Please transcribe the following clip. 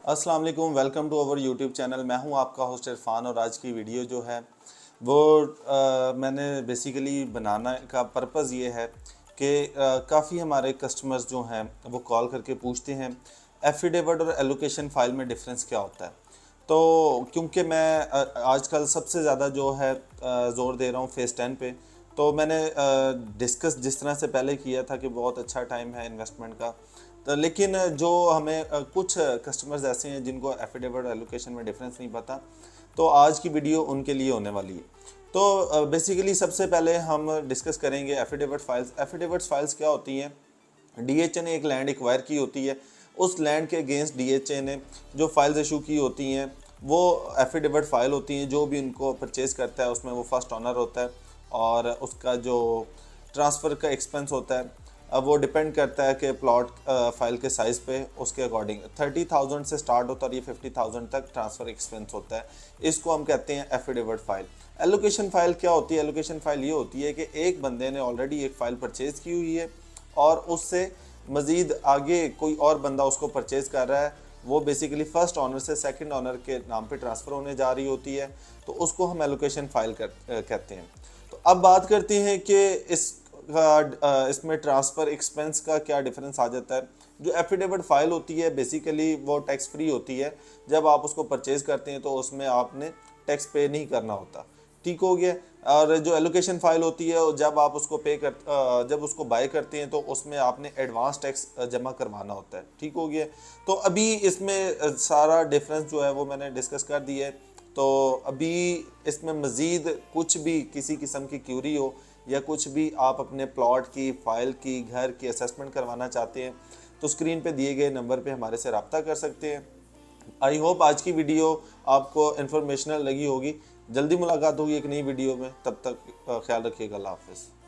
अस्सलाम वालेकुम, welcome to our YouTube channel. मैं हूं आपका होस्ट इरफान और आज की वीडियो जो है वो मैंने बेसिकली बनाना का पर्पज़ ये है कि काफ़ी हमारे कस्टमर्स जो हैं वो कॉल करके पूछते हैं एफिडेविट और एलोकेशन फ़ाइल में डिफरेंस क्या होता है। तो क्योंकि मैं आजकल सबसे ज़्यादा जो है ज़ोर दे रहा हूँ फेज़ 10 पे, तो मैंने डिस्कस जिस तरह से पहले किया था कि बहुत अच्छा टाइम है इन्वेस्टमेंट का। तो लेकिन जो हमें कुछ कस्टमर्स ऐसे हैं जिनको एफिडेविट एलोकेशन में डिफरेंस नहीं पता, तो आज की वीडियो उनके लिए होने वाली है। तो बेसिकली सबसे पहले हम डिस्कस करेंगे एफिडेविट फाइल्स। एफिडेविट फाइल्स क्या होती हैं? डीएचए ने एक लैंड एक्वायर की होती है, उस लैंड के अगेंस्ट डीएचए ने जो फाइल्स इशू की होती हैं वो एफिडेविट फाइल होती हैं। जो भी उनको परचेज़ करता है उसमें वो फर्स्ट ऑनर होता है और उसका जो ट्रांसफ़र का एक्सपेंस होता है अब वो डिपेंड करता है कि प्लॉट फाइल के साइज़ पे उसके अकॉर्डिंग 30,000 से स्टार्ट होता है और ये 50,000 तक ट्रांसफ़र एक्सपेंस होता है। इसको हम कहते हैं एफिडेविट फाइल। एलोकेशन फाइल क्या होती है? एलोकेशन फाइल ये होती है कि एक बंदे ने ऑलरेडी एक फ़ाइल परचेज़ की हुई है और उससे मज़ीद आगे कोई और बंदा उसको परचेज़ कर रहा है, वो बेसिकली फ़र्स्ट ऑनर से सेकंड ऑनर के नाम पे ट्रांसफ़र होने जा रही होती है, तो उसको हम एलोकेशन फ़ाइल कहते हैं। तो अब बात करते हैं कि इसमें ट्रांसफ़र एक्सपेंस का क्या डिफरेंस आ जाता है। जो एफिडेविट फ़ाइल होती है बेसिकली वो टैक्स फ्री होती है। जब आप उसको परचेज़ करते हैं तो उसमें आपने टैक्स पे नहीं करना होता। ठीक हो गया। और जो एलोकेशन फ़ाइल होती है जब आप उसको जब उसको बाय करते हैं तो उसमें आपने एडवांस टैक्स जमा करवाना होता है। ठीक हो गया। तो अभी इसमें सारा डिफरेंस जो है वो मैंने डिस्कस कर दिया है। तो अभी इसमें मज़ीद कुछ भी किसी किस्म की क्यूरी हो या कुछ भी आप अपने प्लॉट की, फाइल की, घर की असेसमेंट करवाना चाहते हैं तो स्क्रीन पे दिए गए नंबर पे हमारे से रब्ता कर सकते हैं। आई होप आज की वीडियो आपको इन्फॉर्मेशनल लगी होगी। जल्दी मुलाकात होगी एक नई वीडियो में, तब तक ख्याल रखिएगा। अल्लाह हाफ़िज़।